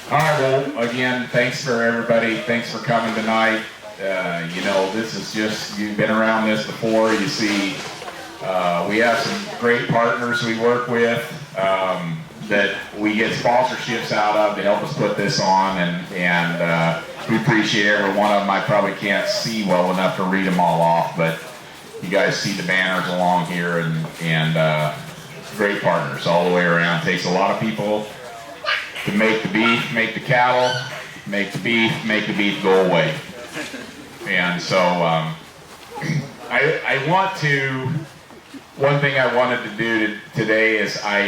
All right, well, again, thanks for everybody. Thanks for coming tonight. This is just, you've been around this before. You see, we have some great partners we work with that we get sponsorships out of to help us put this on, and we appreciate every one of them. I probably can't see well enough to read them all off, but you guys see the banners along here, and great partners all the way around. It takes a lot of people to make the beef, make the cattle, make the beef go away. And so one thing I wanted to do today is I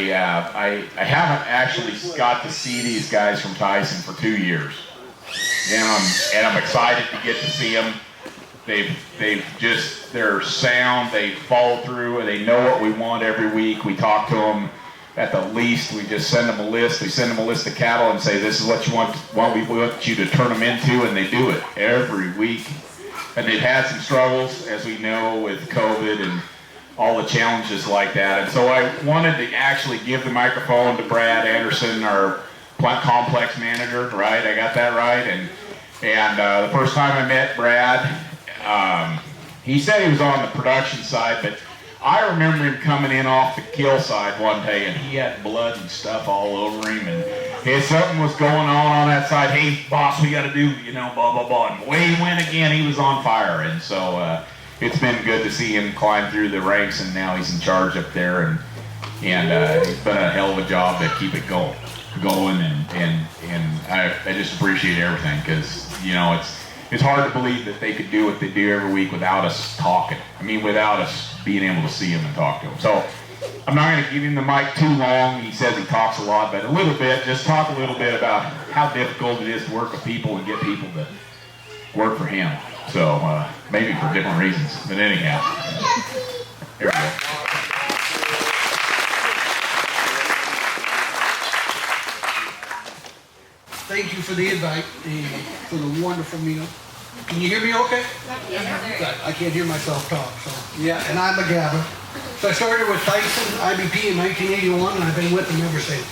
haven't actually got to see these guys from Tyson for 2 years. And I'm excited to get to see them. They're sound, they follow through, and they know what we want every week. We talk to them. At the least, we just send them a list. We send them a list of cattle and say, this is what you want we want you to turn them into, and they do it every week. And they've had some struggles, as we know, with COVID and all the challenges like that. And so I wanted to actually give the microphone to Brad Anderson, our plant complex manager, right? I got that right? And the first time I met Brad, he said he was on the production side, but I remember him coming in off the kill side one day, and he had blood and stuff all over him, and something was going on that side. Hey, boss, we got to do, blah, blah, blah. And away he went again. He was on fire. And so it's been good to see him climb through the ranks, and now he's in charge up there, and he's done a hell of a job to keep it going, and I just appreciate everything, because, it's hard to believe that they could do what they do every week without us talking. Without us being able to see him and talk to him. So I'm not going to give him the mic too long. He says he talks a lot, but just talk a little bit about how difficult it is to work with people and get people to work for him. So maybe for different reasons, but anyhow, here we go. Thank you for the invite and for the wonderful meal. Can you hear me okay? Yes. I can't hear myself talk, so yeah, and I'm a Gabber. So I started with Tyson IBP in 1981, and I've been with them ever since.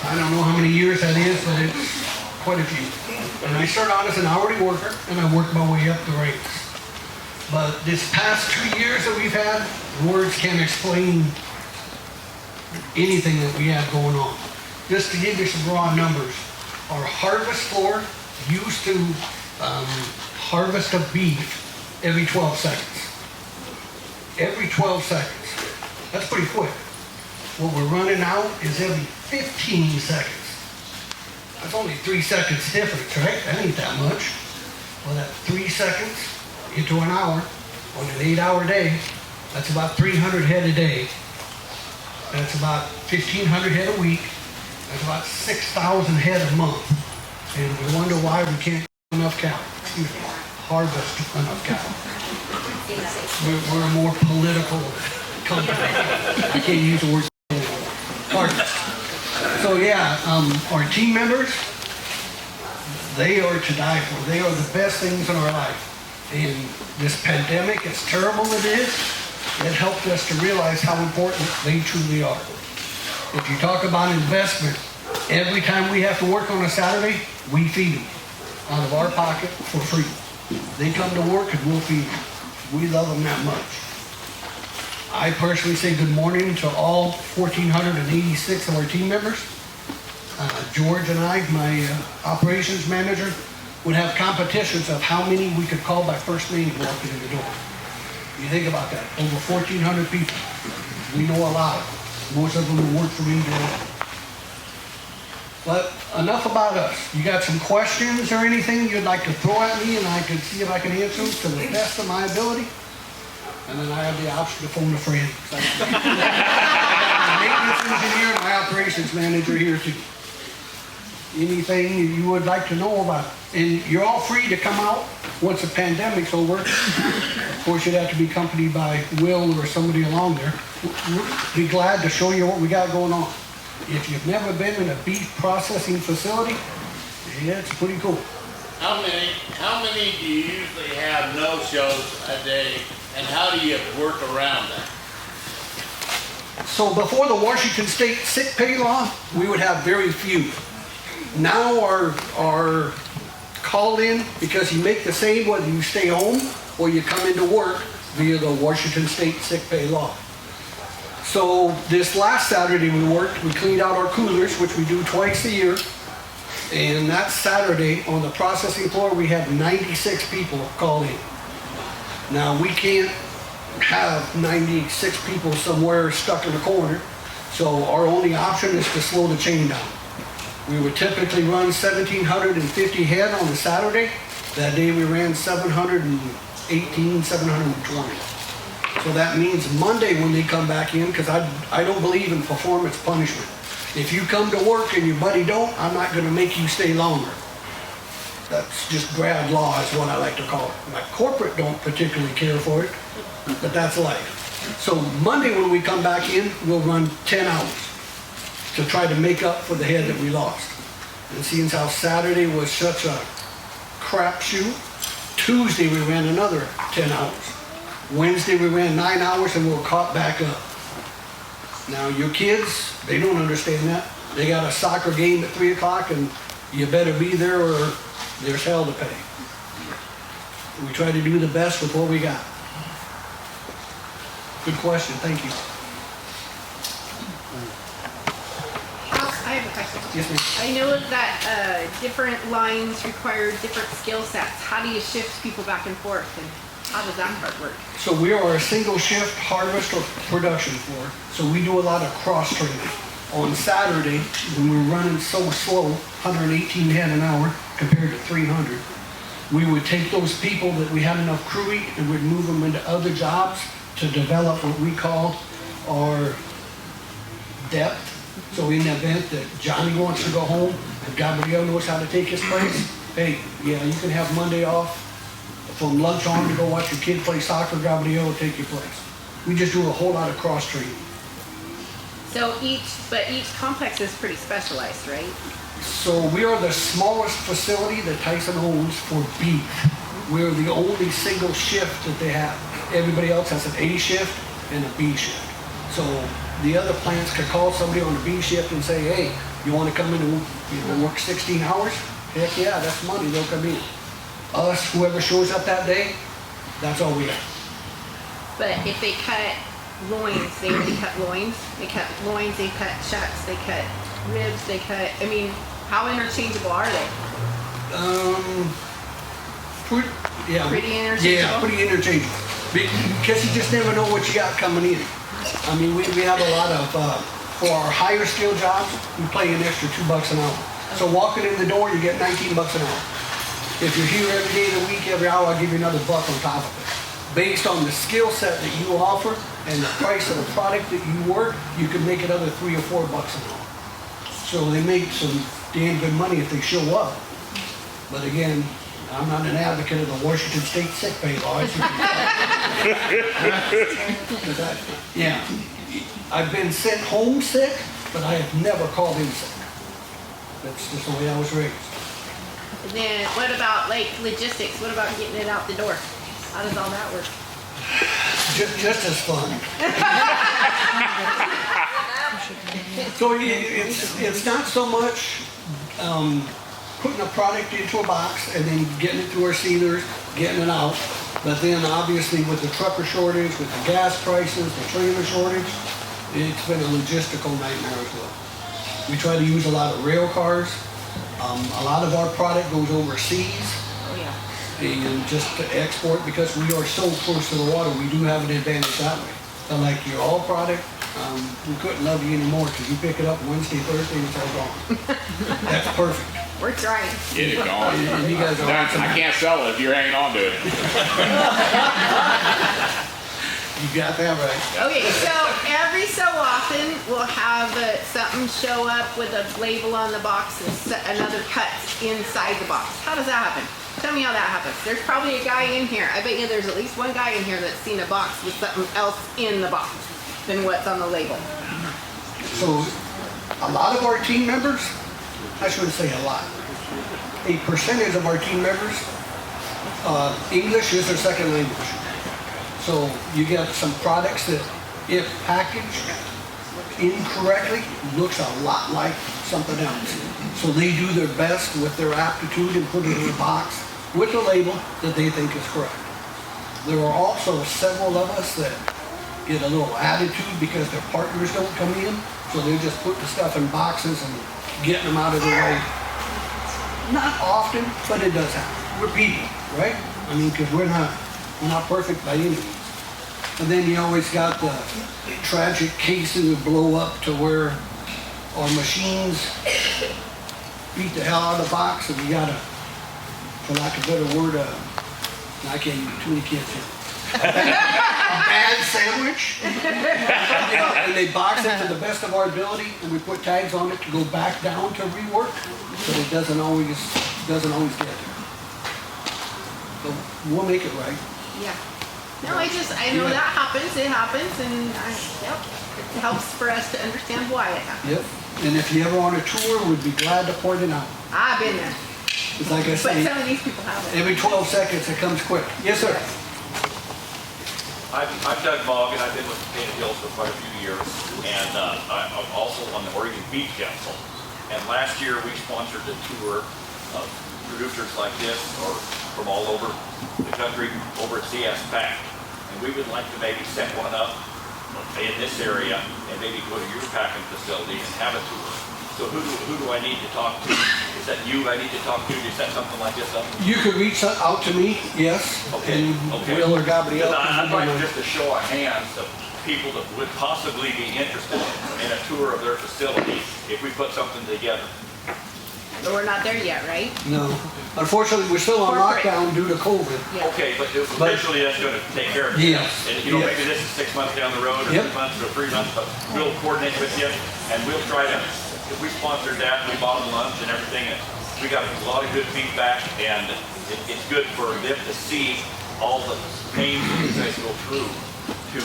I don't know how many years that is, but it's quite a few. And I started out as an hourly worker, and I worked my way up the ranks. But this past 2 years that we've had, words can't explain anything that we have going on. Just to give you some raw numbers, our harvest floor used to harvest a beef every 12 seconds. Every 12 seconds. That's pretty quick. What we're running now is every 15 seconds. That's only 3 seconds difference, right? That ain't that much. Well, that 3 seconds into an hour on an 8-hour day, that's about 300 head a day. That's about 1,500 head a week. That's about 6,000 head a month. And we wonder why we can't get enough cattle. Harvest enough cattle. We're a more political company. I can't use the word harvest. So yeah, our team members, they are to die for. They are the best things in our life. And this pandemic, as terrible as it is, it helped us to realize how important they truly are. If you talk about investment, every time we have to work on a Saturday, we feed them out of our pocket for free. They come to work and we'll feed them. We love them that much. I personally say good morning to all 1,486 of our team members. George and I, my operations manager, would have competitions of how many we could call by first name walking in the door. You think about that, over 1,400 people. We know a lot of them. Most of them who work for me directly. But enough about us. You got some questions or anything you'd like to throw at me, and I could see if I can answer them to the best of my ability? And then I have the option to phone a friend. My maintenance engineer and my operations manager here too. Anything you would like to know about. And you're all free to come out once the pandemic's over. Of course, you'd have to be accompanied by Will or somebody along there. We'll be glad to show you what we got going on. If you've never been in a beef processing facility, yeah, it's pretty cool. How many do you usually have no-shows a day, and how do you work around that? So before the Washington State sick pay law, we would have very few. Now our call in, because you make the same whether you stay home or you come into work via the Washington State sick pay law. So this last Saturday we cleaned out our coolers, which we do twice a year. And that Saturday on the processing floor, we had 96 people call in. Now we can't have 96 people somewhere stuck in a corner. So our only option is to slow the chain down. We would typically run 1,750 head on a Saturday. That day we ran 718, 720. So that means Monday when they come back in, because I don't believe in performance punishment. If you come to work and your buddy don't, I'm not going to make you stay longer. That's just grad law is what I like to call it. My corporate don't particularly care for it, but that's life. So Monday when we come back in, we'll run 10 hours to try to make up for the head that we lost. And seeing how Saturday was such a crapshoot, Tuesday we ran another 10 hours. Wednesday we ran 9 hours and we'll caught back up. Now your kids, they don't understand that. They got a soccer game at 3 o'clock and you better be there or there's hell to pay. We try to do the best with what we got. Good question, thank you. I have a question. Yes, ma'am. I know that different lines require different skill sets. How do you shift people back and forth, and how does that part work? So we are a single shift harvest or production floor. So we do a lot of cross training. On Saturday, when we're running so slow, 118 head an hour compared to 300, we would take those people that we had enough crewing and would move them into other jobs to develop what we call our depth. So in the event that Johnny wants to go home and Gabrielle knows how to take his place, hey, yeah, you can have Monday off from lunch on to go watch your kid play soccer. Gabrielle will take your place. We just do a whole lot of cross training. So each complex is pretty specialized, right? So we are the smallest facility that Tyson owns for beef. We're the only single shift that they have. Everybody else has an A shift and a B shift. So the other plants could call somebody on the B shift and say, hey, you want to come in and work 16 hours? Heck yeah, that's money, they'll come in. Us, whoever shows up that day, that's all we got. But if they cut loins, they only cut loins. They cut loins, they cut shucks, they cut ribs, they cut, I mean, how interchangeable are they? Pretty interchangeable? Yeah, pretty interchangeable. Because you just never know what you got coming in. I mean, we have a lot of, for our higher skill jobs, we pay an extra $2 an hour. So walking in the door, you get $19 an hour. If you're here every day of the week, every hour, I'll give you another buck on top of it. Based on the skill set that you offer and the price of the product that you work, you can make another $3 or $4 an hour. So they make some damn good money if they show up. But again, I'm not an advocate of the Washington State sick pay laws. Yeah, I've been sent home sick, but I have never called in sick. That's just the way I was raised. And then what about like logistics? What about getting it out the door? How does all that work? Just as fun. So it's not so much putting a product into a box and then getting it through our sealers, getting it out. But then obviously with the trucker shortage, with the gas prices, the trailer shortage, it's been a logistical nightmare as well. We try to use a lot of rail cars. A lot of our product goes overseas. Oh yeah. And just to export, because we are so close to the water, we do have an advantage that way. But like your all product, we couldn't love you anymore because you pick it up Wednesday, Thursday, and it's all gone. That's perfect. We're trying. Get it going. And you guys are I can't sell it if you're hanging on to it. You got that right. Okay, so every so often we'll have something show up with a label on the box and another cut inside the box. How does that happen? Tell me how that happens. There's probably a guy in here. I bet you there's at least one guy in here that's seen a box with something else in the box than what's on the label. So a lot of our team members, I shouldn't say a lot, a percentage of our team members, English is their second language. So you get some products that, if packaged incorrectly, looks a lot like something else. So they do their best with their aptitude and put it in a box with the label that they think is correct. There are also several of us that get a little attitude because their partners don't come in, so they just put the stuff in boxes and getting them out of their way. Not often, but it does happen. We're people, right? I mean, because we're not perfect by any means. And then you always got the tragic cases that blow up to where our machines beat the hell out of the box, and we got a, for lack of a better word, I can't even too many kids here. A bad sandwich. And they box it to the best of our ability, and we put tags on it to go back down to rework, but it doesn't always get there. But we'll make it right. Yeah. No, I know that happens, it happens, and yep, it helps for us to understand why it happens. Yep. And if you ever on a tour, we'd be glad to point it out. I've been there, It's like I but say, some of these people haven't. every 12 seconds it comes quick. Yes, sir. I'm Doug Mogg, and I've been with the Painted Hills for quite a few years, and I'm also on the Oregon Beef Council. And last year, we sponsored a tour of producers like this, or from all over the country, over at CS Pack. And we would like to maybe set one up in this area, and maybe go to your packing facility and have a tour. So who do I need to talk to? Is that you I need to talk to set something like this up? You could reach out to me, yes. Okay, And okay. Will or Gabrielle. I'd like just to show of hands of people that would possibly be interested in a tour of their facility if we put something together. But we're not there yet, right? No. Unfortunately, we're still on Corporate. lockdown due to COVID. Yeah. Okay, but eventually that's going to take care of it. Yes, And yes. maybe this is 6 months down the road, or Yep. 2 months, or 3 months, but we'll coordinate with you, and we'll try to, if we sponsored that, we bought them lunch and everything, and we got a lot of good feedback, and it's good for them to see all the pains that you guys go through to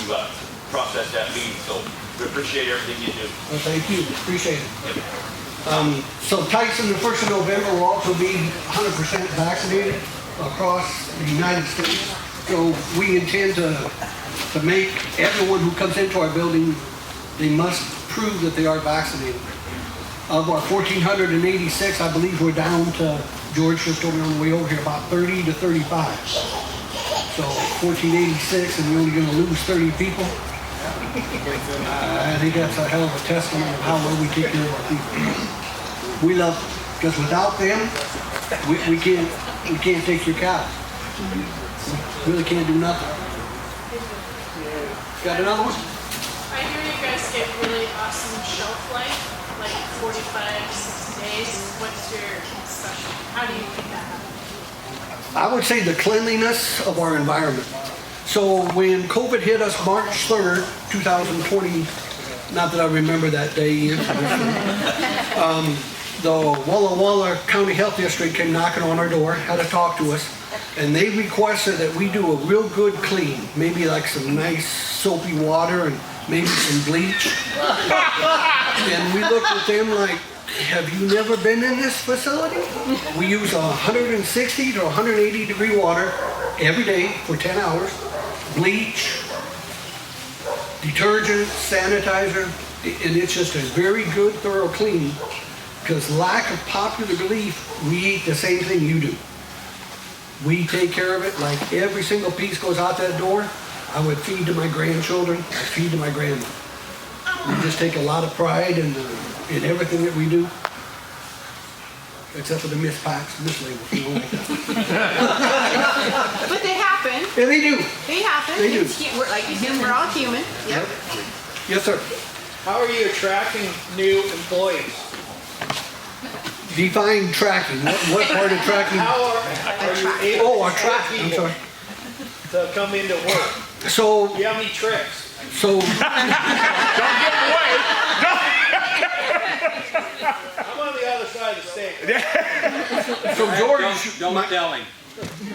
process that meat. So we appreciate everything you do. Well, thank you, appreciate it. So Tyson, the 1st of November will also be 100% vaccinated across the United States. So we intend to make everyone who comes into our building, they must prove that they are vaccinated. Of our 1,486, I believe we're down to, George just told me on the way over here, about 30 to 35. So 1,486, and you're only gonna lose 30 people. I think that's a hell of a testament of how well we take care of our people. We love them, because without them, we can't take your cows. We really can't do nothing. Got another one? I hear you guys get really awesome shelf life, like 45, 60 days. What's your special? How do you make that happen? I would say the cleanliness of our environment. So when COVID hit us March 3rd, 2020, not that I remember that day, the Walla Walla County Health District came knocking on our door, had to talk to us, and they requested that we do a real good clean, maybe like some nice soapy water and maybe some bleach. And we looked at them like, have you never been in this facility? We use 160 to 180 degree water every day for 10 hours. Bleach, detergent, sanitizer, and it's just a very good thorough clean, because lack of popular belief, we eat the same thing you do. We take care of it like every single piece goes out that door. I would feed to my grandchildren, I feed to my grandma. We just take a lot of pride in everything that we do. Except for the mispacks, mislabels, you know, like that. But they happen. Yeah, they do. They happen. They do. We're, like you said, we're all human. Yep. Yes, sir. How are you attracting new employees? Define tracking. What part of tracking? How are you able Oh, our to track. get I'm people sorry. to come into work? So, Do you have any tricks? so I'm on the other side of the state. George, Don't tell him.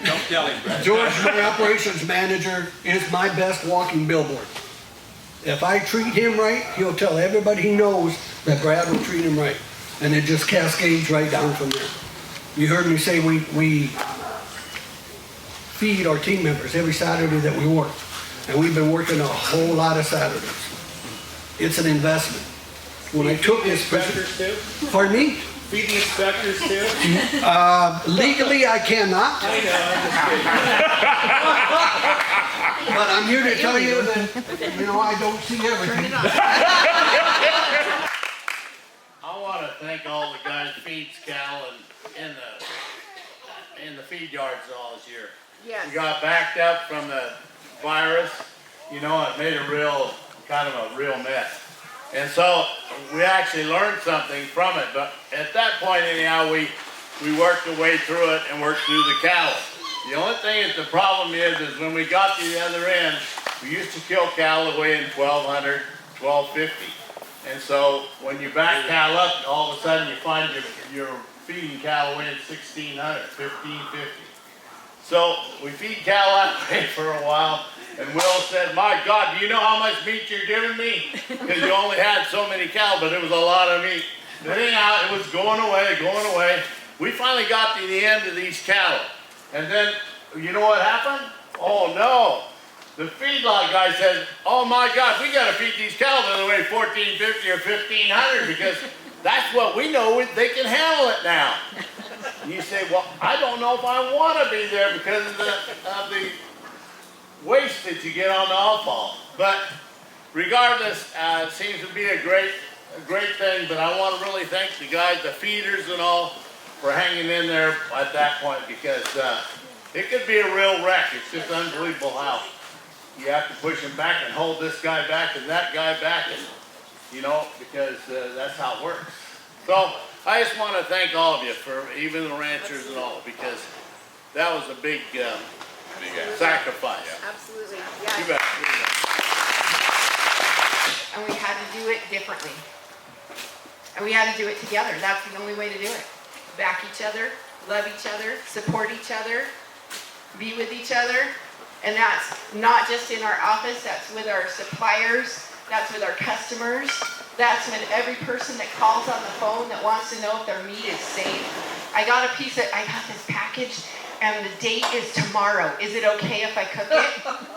Don't tell him, Brad. George, my operations manager, is my best walking billboard. If I treat him right, he'll tell everybody he knows that Brad will treat him right. And it just cascades right down from there. You heard me say we feed our team members every Saturday that we work. And we've been working a whole lot of Saturdays. It's an investment. When I took this Inspectors too? pardon me? feeding inspectors too? Legally, I cannot, I know, I'm just kidding. but I'm here to tell you that, I don't see everything. I want to thank all the guys feeds cattle and in the feed yards all this year. Yes. We got backed up from the virus, it made a real mess. And so we actually learned something from it, but at that point anyhow, we worked our way through it and worked through the cattle. The only thing is the problem is when we got to the other end, we used to kill cattle weighing 1,200, 1,250. And so when you back cattle up, all of a sudden you find you're feeding cattle weighing 1,600, 1,550. So we feed cattle that way for a while, and Will said, "My God, do you know how much meat you're giving me? Because you only had so many cattle, but it was a lot of meat." But anyhow, it was going away. We finally got to the end of these cattle. And then, you know what happened? Oh no. The feedlot guy said, "Oh my God, we got to feed these cattle that weigh 1,450 or 1,500 because that's what we know, they can handle it now." And you say, "Well, I don't know if I want to be there because of the waste that you get on the offal." But regardless, it seems to be a great thing. But I want to really thank the guys, the feeders and all, for hanging in there at that point because it could be a real wreck. It's just unbelievable how you have to push them back and hold this guy back and that guy back, and because that's how it works. So I just want to thank all of you, for even the ranchers and all, because that was a big sacrifice. Absolutely. You Yeah. bet. And we had to do it differently. And we had to do it together. That's the only way to do it. Back each other, love each other, support each other, be with each other. And that's not just in our office, that's with our suppliers, that's with our customers, that's with every person that calls on the phone that wants to know if their meat is safe. I got this package and the date is tomorrow. Is it okay if I cook it?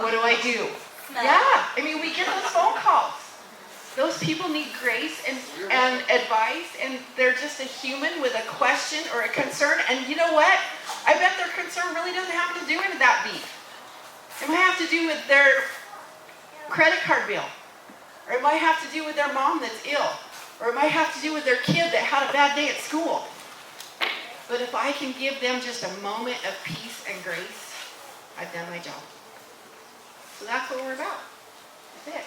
What do I do? Yeah, we get those phone calls. Those people need grace and advice, and they're just a human with a question or a concern. And you know what? I bet their concern really doesn't have to do with that beef. It might have to do with their credit card bill, or it might have to do with their mom that's ill, or it might have to do with their kid that had a bad day at school. But if I can give them just a moment of peace and grace, I've done my job. So that's what we're about. That's it.